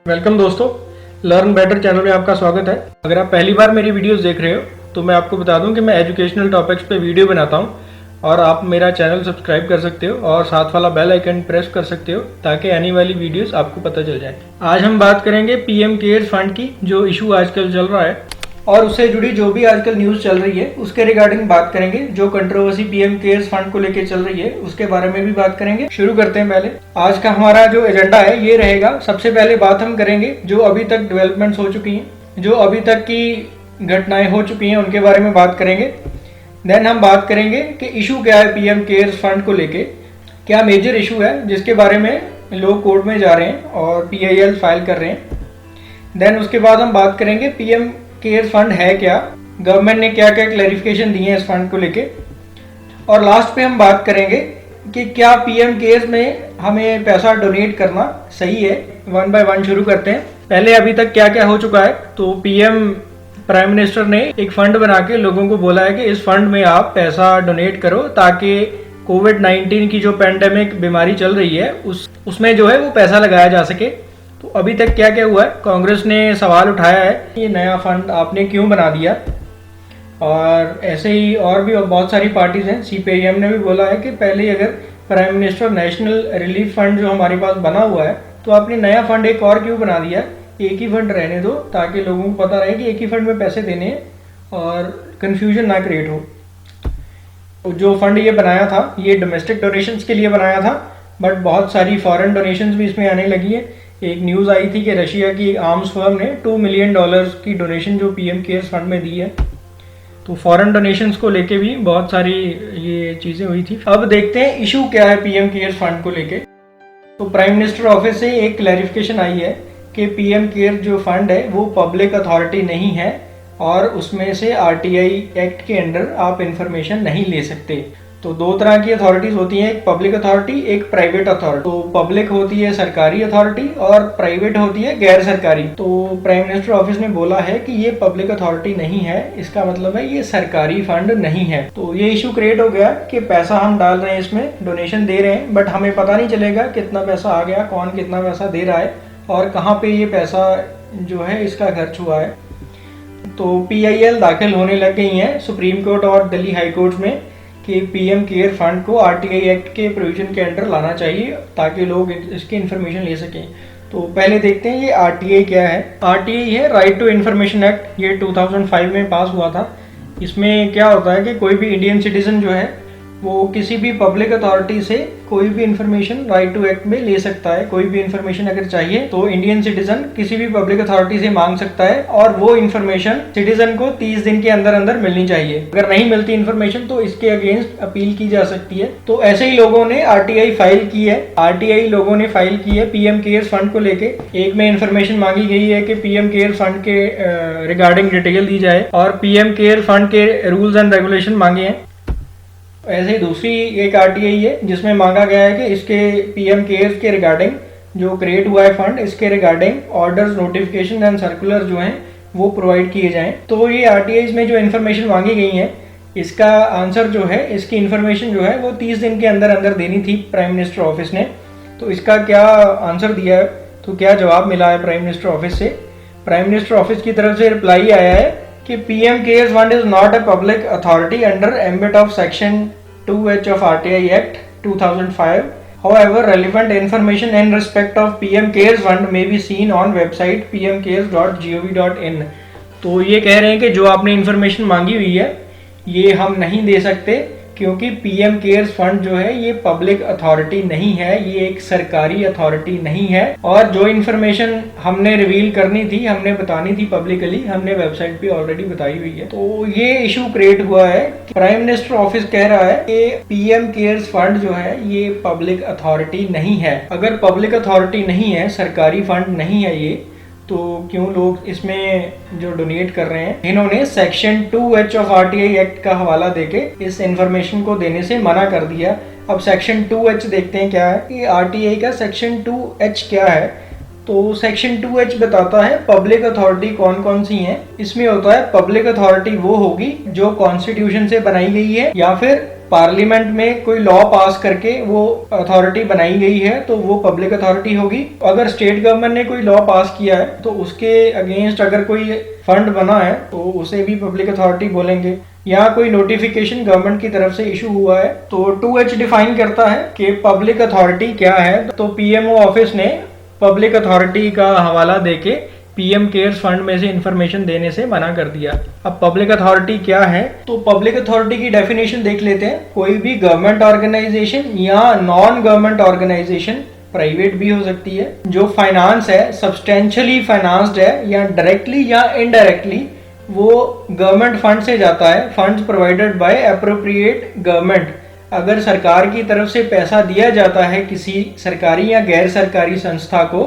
Welcome दोस्तों, learn better channel में आपका स्वागत है। अगर आप पहली बार मेरी वीडियोस देख रहे हो तो मैं आपको बता दूं कि मैं एजुकेशनल टॉपिक्स पे वीडियो बनाता हूं और आप मेरा चैनल सब्सक्राइब कर सकते हो और साथ वाला बेल आइकन प्रेस कर सकते हो ताकि आने वाली वीडियोस आपको पता चल जाए। आज हम बात करेंगे पीएम केयर्स फंड की, जो इशू आजकल चल रहा है और उससे जुड़ी जो भी आजकल न्यूज़ चल रही है उसके रिगार्डिंग बात करेंगे। जो कंट्रोवर्सी पीएम केयर्स फंड को लेके चल रही है उसके बारे में भी बात करेंगे। शुरू करते हैं। पहले आज का हमारा जो एजेंडा है ये रहेगा। सबसे पहले बात हम करेंगे जो अभी तक डेवलपमेंट्स हो चुकी हैं, जो अभी तक की घटनाएं हो चुकी हैं उनके बारे में बात करेंगे। देन हम बात करेंगे कि इशू क्या है पीएम केयर्स फंड को लेके, क्या मेजर इशू है जिसके बारे में लोग कोर्ट में जा रहे हैं और पीआईएल फाइल कर रहे हैं। देन उसके बाद हम बात करेंगे पीएम केयर्स फंड है क्या, गवर्नमेंट ने क्या क्या क्लैरिफिकेशन दी है इस फंड को लेके, और लास्ट पे हम बात करेंगे कि क्या पीएम केयर्स में हमें पैसा डोनेट करना सही है। वन बाय वन शुरू करते हैं। पहले अभी तक क्या क्या हो चुका है, तो पीएम प्राइम मिनिस्टर ने एक फंड बना के लोगों को बोला है कि इस फंड में आप पैसा डोनेट करो ताकि कोविड-19 की जो पैंडेमिक बीमारी चल रही है उसमें जो है वो पैसा लगाया जा सके। तो अभी तक क्या क्या हुआ है, कांग्रेस ने सवाल उठाया है ये नया फंड आपने क्यों बना दिया, और ऐसे ही और भी बहुत सारी पार्टीज हैं। सीपीआईएम ने भी बोला है कि पहले अगर prime minister national relief fund जो हमारे पास बना हुआ है तो आपने नया फंड एक और क्यों बना दिया, एक ही फंड रहने दो ताकि लोगों को पता रहे कि एक ही फंड में पैसे देने हैं और कन्फ्यूजन ना क्रिएट हो। जो फंड ये बनाया था ये डोमेस्टिक डोनेशंस के लिए बनाया था, बट बहुत सारी फॉरेन डोनेशंस भी इसमें आने लगी है। एक न्यूज़ आई थी कि रशिया की आर्म्स फर्म ने $2 मिलियन की डोनेशन जो पीएम केयर्स फंड में दी है। तो फॉरेन डोनेशंस को लेके भी बहुत सारी ये चीज़ें हुई थी। अब देखते हैं इशू क्या है पीएम केयर्स फंड को लेके। तो प्राइम मिनिस्टर ऑफिस से एक क्लैरिफिकेशन आई है कि पीएम केयर जो फंड है वो पब्लिक अथॉरिटी नहीं है और उसमें से आरटीआई एक्ट के अंडर आप इंफॉर्मेशन नहीं ले सकते। तो दो तरह की अथॉरिटीज होती हैं, एक पब्लिक अथॉरिटी, एक प्राइवेट अथॉरिटी। तो पब्लिक होती है सरकारी अथॉरिटी और प्राइवेट होती है गैर सरकारी। तो प्राइम मिनिस्टर ऑफिस ने बोला है कि ये पब्लिक अथॉरिटी नहीं है, इसका मतलब है ये सरकारी फंड नहीं है। तो ये इशू क्रिएट हो गया कि पैसा हम डाल रहे हैं, इसमें डोनेशन दे रहे हैं, बट हमें पता नहीं चलेगा कितना पैसा आ गया, कौन कितना पैसा दे रहा है और कहाँ पे ये पैसा जो है इसका खर्च हुआ है। तो पीआईएल दाखिल होने लग गई हैं सुप्रीम कोर्ट और दिल्ली हाई कोर्ट में कि पीएम केयर फंड को आरटीआई एक्ट के प्रोविजन के अंडर लाना चाहिए ताकि लोग इसकी इन्फॉर्मेशन ले सकें। तो पहले देखते हैं ये आरटीआई क्या है। आरटीआई है राइट टू इन्फॉर्मेशन एक्ट, ये 2005 में पास हुआ था। इसमें क्या होता है कि कोई भी इंडियन सिटीजन जो है वो किसी भी पब्लिक अथॉरिटी से कोई भी इंफॉर्मेशन राइट टू एक्ट में ले सकता है। कोई भी इंफॉर्मेशन अगर चाहिए तो इंडियन सिटीजन किसी भी पब्लिक अथॉरिटी से मांग सकता है और वो इंफॉर्मेशन सिटीजन को 30 दिन के अंदर अंदर मिलनी चाहिए। अगर नहीं मिलती इंफॉर्मेशन तो इसके अगेंस्ट अपील की जा सकती है। तो ऐसे ही लोगों ने आरटीआई फाइल की है। आरटीआई लोगों ने फाइल की है पीएम केयर्स फंड को लेके। एक में इंफॉर्मेशन मांगी गई है कि पीएम केयर फंड के रिगार्डिंग डिटेल दी जाए और पीएम केयर फंड के रूल्स एंड रेगुलेशन मांगे हैं। ऐसे ही दूसरी एक आरटीआई है जिसमें मांगा गया है कि इसके पीएम केयर्स के रिगार्डिंग जो क्रिएट हुआ है फंड, इसके regarding orders, notification and circular जो हैं वो प्रोवाइड किए जाएं। तो ये आरटीआई में जो इन्फॉर्मेशन मांगी गई है इसका आंसर जो है, इसकी इन्फॉर्मेशन जो है वो 30 दिन के अंदर अंदर देनी थी प्राइम मिनिस्टर ऑफिस ने। तो इसका क्या आंसर दिया है, तो क्या जवाब मिला है प्राइम मिनिस्टर ऑफिस से। प्राइम मिनिस्टर ऑफिस की तरफ से रिप्लाई आया है कि PM cares fund is not a public authority under ambit of section 2H of RTI Act 2005. However, relevant information in respect of PM Cares Fund may be seen on website pmcares.gov.in. तो ये कह रहे हैं कि जो आपने information मांगी हुई है ये हम नहीं दे सकते क्योंकि पीएम केयर्स फंड जो है ये पब्लिक अथॉरिटी नहीं है, ये एक सरकारी अथॉरिटी नहीं है और जो इन्फॉर्मेशन हमने रिवील करनी थी, हमने बतानी थी पब्लिकली, हमने वेबसाइट पे ऑलरेडी बताई हुई है। तो ये इशू क्रिएट हुआ है। प्राइम मिनिस्टर ऑफिस कह रहा है कि पीएम केयर्स फंड जो है ये पब्लिक अथॉरिटी नहीं है। अगर पब्लिक अथॉरिटी नहीं है, सरकारी फंड नहीं है ये, तो क्यों लोग इसमें जो डोनेट कर रहे हैं। इन्होंने section 2H of RTI act का हवाला देके इस इंफॉर्मेशन को देने से मना कर दिया। अब सेक्शन 2H देखते हैं क्या है कि आरटीआई का सेक्शन 2H क्या है। तो सेक्शन 2H बताता है पब्लिक अथॉरिटी कौन कौन सी हैं। इसमें होता है पब्लिक अथॉरिटी वो होगी जो कॉन्स्टिट्यूशन से बनाई गई है या फिर पार्लियामेंट में कोई लॉ पास करके वो अथॉरिटी बनाई गई है तो वो पब्लिक अथॉरिटी होगी। अगर स्टेट गवर्नमेंट ने कोई लॉ पास किया है तो उसके अगेंस्ट अगर कोई फंड बना है तो उसे भी पब्लिक अथॉरिटी बोलेंगे। या कोई नोटिफिकेशन गवर्नमेंट की तरफ से इशू हुआ है तो 2H डिफाइन करता है कि पब्लिक अथॉरिटी क्या है। तो पीएमओ ऑफिस ने पब्लिक अथॉरिटी का हवाला देके पीएम केयर्स फंड में से इंफॉर्मेशन देने से मना कर दिया। अब पब्लिक अथॉरिटी क्या है, तो पब्लिक अथॉरिटी की डेफिनेशन देख लेते हैं। कोई भी गवर्नमेंट ऑर्गेनाइजेशन या नॉन गवर्नमेंट ऑर्गेनाइजेशन, प्राइवेट भी हो सकती है, जो फाइनेंस है, सब्सटेंशियली फाइनेंस्ड है या डायरेक्टली या इनडायरेक्टली वो गवर्नमेंट फंड से जाता है। Funds provided by appropriate government, अगर सरकार की तरफ से पैसा दिया जाता है किसी सरकारी या गैर सरकारी संस्था को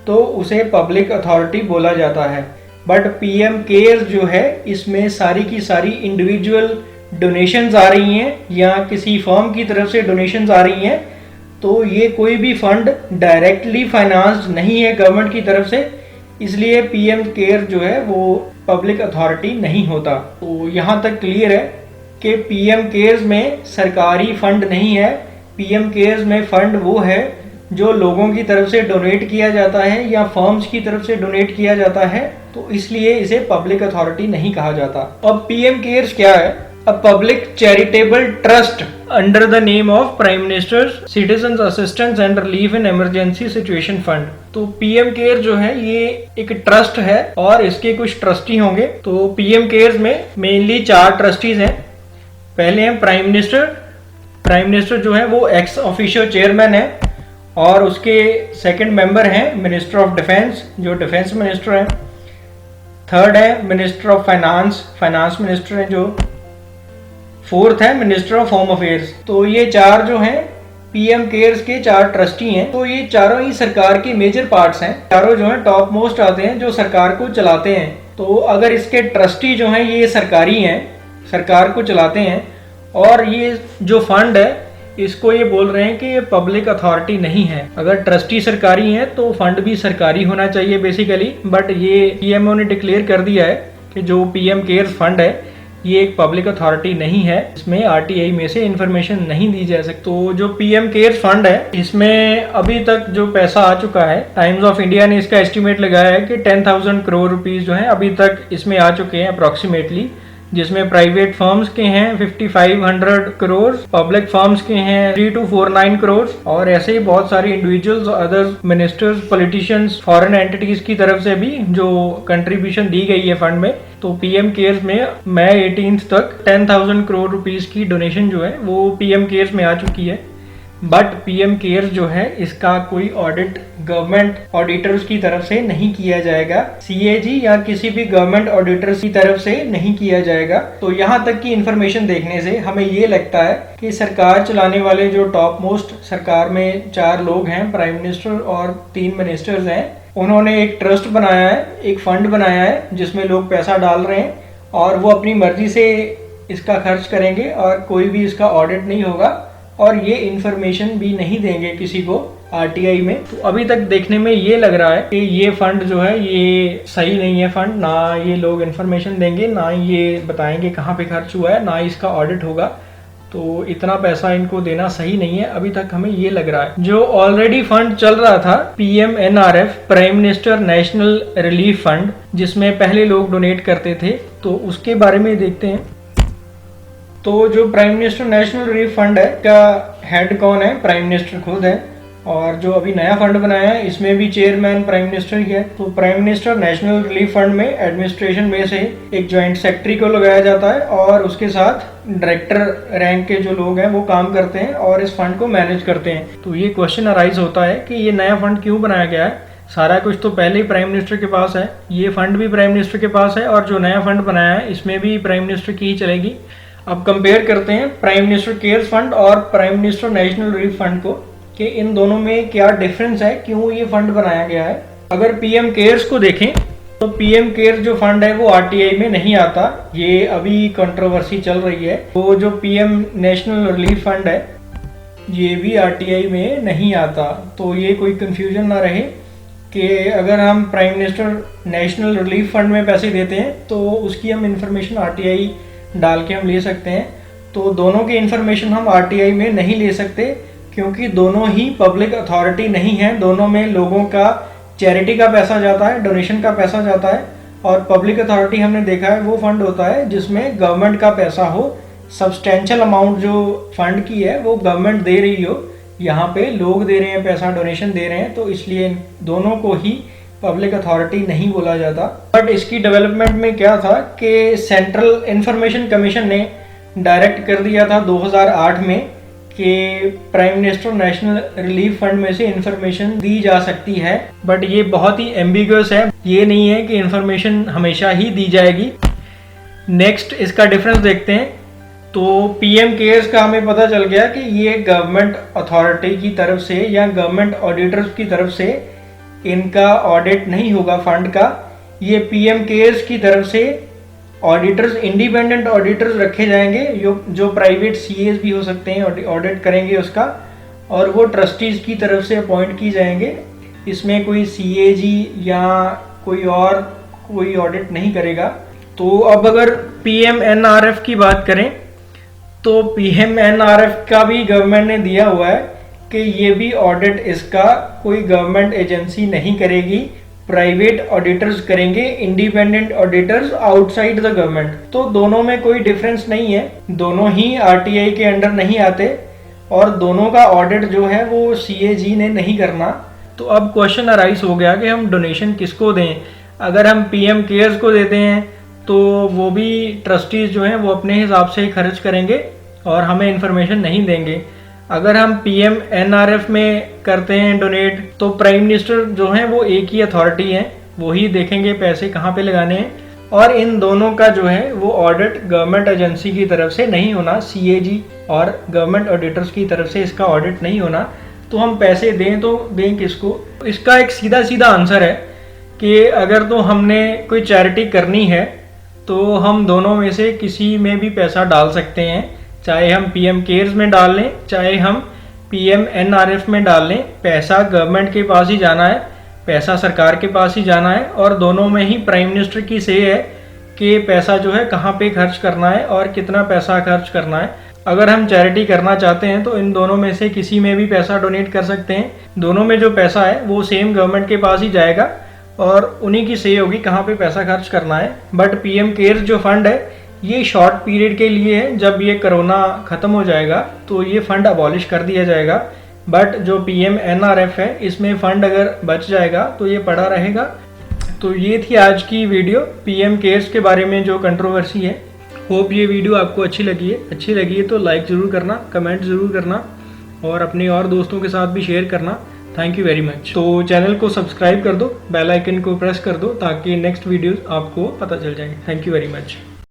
तो उसे पब्लिक अथॉरिटी बोला जाता है। बट पीएम केयर्स जो है इसमें सारी की सारी इंडिविजुअल डोनेशंस आ रही हैं या किसी फर्म की तरफ से डोनेशंस आ रही हैं, तो ये कोई भी फंड डायरेक्टली फाइनेंस्ड नहीं है गवर्नमेंट की तरफ से, इसलिए पीएम केयर जो है वो पब्लिक अथॉरिटी नहीं होता। तो यहाँ तक क्लियर है कि पीएम केयर्स में सरकारी फंड नहीं है। पीएम केयर्स में फंड वो है जो लोगों की तरफ से डोनेट किया जाता है या फर्म्स की तरफ से डोनेट किया जाता है, तो इसलिए इसे पब्लिक अथॉरिटी नहीं कहा जाता। अब पीएम केयर्स क्या है? A public charitable trust under the name of prime minister citizen assistance and relief in emergency situation fund. तो पीएम केयर जो है ये एक ट्रस्ट है और इसके कुछ ट्रस्टी होंगे। तो पीएम केयर्स में मेनली 4 ट्रस्टीज हैं। पहले हैं प्राइम मिनिस्टर। प्राइम मिनिस्टर जो है वो एक्स ऑफिशियो चेयरमैन है और उसके सेकंड मेंबर हैं मिनिस्टर ऑफ डिफेंस, जो डिफेंस मिनिस्टर हैं। थर्ड है minister of finance, finance minister हैं जो। फोर्थ है मिनिस्टर ऑफ होम अफेयर्स। तो ये 4 जो हैं पीएम केयर्स के 4 ट्रस्टी हैं। तो ये चारों ही सरकार के मेजर पार्ट्स हैं, चारों जो हैं टॉप मोस्ट आते हैं जो सरकार को चलाते हैं। तो अगर इसके ट्रस्टी जो हैं ये सरकारी हैं, सरकार को चलाते हैं, और ये जो फंड है इसको ये बोल रहे हैं कि ये पब्लिक अथॉरिटी नहीं है। अगर ट्रस्टी सरकारी हैं तो फंड भी सरकारी होना चाहिए बेसिकली, बट ये पीएमओ ने डिक्लेयर कर दिया है कि जो पीएम केयर्स फंड है ये एक पब्लिक अथॉरिटी नहीं है, इसमें आरटीआई में से इंफॉर्मेशन नहीं दी जा सकती। तो जो पीएम केयर्स फंड है इसमें अभी तक जो पैसा आ चुका है, टाइम्स ऑफ इंडिया ने इसका एस्टिमेट लगाया है कि 10,000 करोड़ रुपीस जो है अभी तक इसमें आ चुके हैं अप्रोक्सीमेटली, जिसमें प्राइवेट फर्म्स के हैं 5500 करोड़, पब्लिक फर्म्स के हैं 3249 करोड़, और ऐसे ही बहुत सारी individuals, other ministers, politicians, foreign entities की तरफ से भी जो कंट्रीब्यूशन दी गई है फंड में। तो पीएम केयर्स में मई 18 तक 10,000 करोड़ रुपीस की डोनेशन जो है वो पीएम केयर्स में आ चुकी है। बट पीएम केयर्स जो है इसका कोई ऑडिट गवर्नमेंट ऑडिटर्स की तरफ से नहीं किया जाएगा, सीएजी या किसी भी गवर्नमेंट ऑडिटर्स की तरफ से नहीं किया जाएगा। तो यहाँ तक की इंफॉर्मेशन देखने से हमें ये लगता है कि सरकार चलाने वाले जो टॉप मोस्ट सरकार में 4 लोग हैं, प्राइम मिनिस्टर और 3 मिनिस्टर्स हैं, उन्होंने एक ट्रस्ट बनाया है, एक फंड बनाया है जिसमें लोग पैसा डाल रहे हैं और वो अपनी मर्जी से इसका खर्च करेंगे और कोई भी इसका ऑडिट नहीं होगा और ये इन्फॉर्मेशन भी नहीं देंगे किसी को आरटीआई में। तो अभी तक देखने में ये लग रहा है कि ये फंड जो है ये सही नहीं है फंड, ना ये लोग इन्फॉर्मेशन देंगे, ना ये बताएंगे कहाँ पे खर्च हुआ है, ना इसका ऑडिट होगा। तो इतना पैसा इनको देना सही नहीं है, अभी तक हमें ये लग रहा है। जो ऑलरेडी फंड चल रहा था PMNRF, prime minister national relief fund, जिसमें पहले लोग डोनेट करते थे, तो उसके बारे में देखते हैं। तो जो prime minister national relief fund है का हेड कौन है? प्राइम मिनिस्टर खुद है। और जो अभी नया फंड बनाया है इसमें भी चेयरमैन प्राइम मिनिस्टर ही है। तो prime minister national relief fund में एडमिनिस्ट्रेशन में से एक जॉइंट सेक्रेटरी को लगाया जाता है और उसके साथ डायरेक्टर रैंक के जो लोग हैं वो काम करते हैं और इस फंड को मैनेज करते हैं। तो ये क्वेश्चन अराइज होता है कि ये नया फंड क्यों बनाया गया है? सारा कुछ तो पहले ही प्राइम मिनिस्टर के पास है, ये फंड भी प्राइम मिनिस्टर के पास है और जो नया फंड बनाया है इसमें भी प्राइम मिनिस्टर की ही चलेगी। अब कंपेयर करते हैं प्राइम मिनिस्टर केयर्स फंड और prime minister national relief fund को कि इन दोनों में क्या डिफरेंस है, क्यों ये फंड बनाया गया है। अगर पीएम केयर्स को देखें तो पीएम केयर्स जो फंड है वो आरटीआई में नहीं आता, ये अभी कंट्रोवर्सी चल रही है। तो जो पीएम नेशनल रिलीफ फंड है ये भी आरटीआई में नहीं आता। तो ये कोई कंफ्यूजन ना रहे कि अगर हम prime minister national relief fund में पैसे देते हैं तो उसकी हम इंफॉर्मेशन आरटीआई डाल के हम ले सकते हैं। तो दोनों की इन्फॉर्मेशन हम आरटीआई में नहीं ले सकते, क्योंकि दोनों ही पब्लिक अथॉरिटी नहीं है। दोनों में लोगों का चैरिटी का पैसा जाता है, डोनेशन का पैसा जाता है। और पब्लिक अथॉरिटी हमने देखा है वो फंड होता है जिसमें गवर्नमेंट का पैसा हो, सब्सटेंशियल अमाउंट जो फंड की है वो गवर्नमेंट दे रही हो। यहाँ पे लोग दे रहे हैं पैसा, डोनेशन दे रहे हैं, तो इसलिए दोनों को ही पब्लिक अथॉरिटी नहीं बोला जाता। बट इसकी डेवलपमेंट में क्या था कि सेंट्रल इंफॉर्मेशन कमीशन ने डायरेक्ट कर दिया था 2008 में कि prime minister national relief fund में से इंफॉर्मेशन दी जा सकती है। बट ये बहुत ही एम्बिगुअस है, ये नहीं है कि इंफॉर्मेशन हमेशा ही दी जाएगी। नेक्स्ट इसका डिफरेंस देखते हैं। तो पीएम केयर्स का हमें पता चल गया कि ये गवर्नमेंट अथॉरिटी की तरफ से या गवर्नमेंट ऑडिटर्स की तरफ से इनका ऑडिट नहीं होगा फंड का। ये पीएम केयर्स की तरफ से ऑडिटर्स, इंडिपेंडेंट ऑडिटर्स रखे जाएंगे जो प्राइवेट सीएस भी हो सकते हैं, ऑडिट करेंगे उसका, और वो ट्रस्टीज की तरफ से अपॉइंट की जाएंगे। इसमें कोई सीएजी या कोई और कोई ऑडिट नहीं करेगा। तो अब अगर पीएमएनआरएफ की बात करें तो पीएमएनआरएफ का भी गवर्नमेंट ने दिया हुआ है कि ये भी ऑडिट इसका कोई गवर्नमेंट एजेंसी नहीं करेगी, प्राइवेट ऑडिटर्स करेंगे, independent auditors outside the government. तो दोनों में कोई डिफरेंस नहीं है, दोनों ही आरटीआई के अंडर नहीं आते और दोनों का ऑडिट जो है वो सीएजी ने नहीं करना। तो अब क्वेश्चन अराइज हो गया कि हम डोनेशन किसको दें। अगर हम पीएम केयर्स को देते हैं तो वो भी ट्रस्टीज जो हैं वो अपने हिसाब से ही खर्च करेंगे और हमें इन्फॉर्मेशन नहीं देंगे। अगर हम पीएमएनआरएफ में करते हैं डोनेट तो प्राइम मिनिस्टर जो हैं वो एक ही अथॉरिटी है, वो ही देखेंगे पैसे कहाँ पे लगाने हैं। और इन दोनों का जो है वो ऑडिट गवर्नमेंट एजेंसी की तरफ से नहीं होना, सीएजी और गवर्नमेंट ऑडिटर्स की तरफ से इसका ऑडिट नहीं होना। तो हम पैसे दें तो दें किसको? इसका एक सीधा सीधा आंसर है कि अगर तो हमने कोई चैरिटी करनी है तो हम दोनों में से किसी में भी पैसा डाल सकते हैं, चाहे हम पीएम केयर्स में डाल लें, चाहे हम पीएमएनआरएफ में डाल लें। पैसा गवर्नमेंट के पास ही जाना है, पैसा सरकार के पास ही जाना है, और दोनों में ही प्राइम मिनिस्टर की से है कि पैसा जो है कहाँ पे खर्च करना है और कितना पैसा खर्च करना है। अगर हम चैरिटी करना चाहते हैं तो इन दोनों में से किसी में भी पैसा डोनेट कर सकते हैं। दोनों में जो पैसा है वो सेम गवर्नमेंट के पास ही जाएगा और उन्हीं की से होगी कहाँ पे पैसा खर्च करना है। बट पीएम केयर्स जो फंड है ये शॉर्ट पीरियड के लिए है, जब ये कोरोना ख़त्म हो जाएगा तो ये फ़ंड अबॉलिश कर दिया जाएगा। बट जो पीएमएनआरएफ है इसमें फ़ंड अगर बच जाएगा तो ये पड़ा रहेगा। तो ये थी आज की वीडियो पीएम केयर्स के बारे में जो कंट्रोवर्सी है। होप ये वीडियो आपको अच्छी लगी है तो लाइक ज़रूर करना, कमेंट ज़रूर करना और अपने और दोस्तों के साथ भी शेयर करना। Thank you very much. तो चैनल को सब्सक्राइब कर दो, बेल आइकन को प्रेस कर दो ताकि नेक्स्ट वीडियोस आपको पता चल जाएंगे। Thank you very much.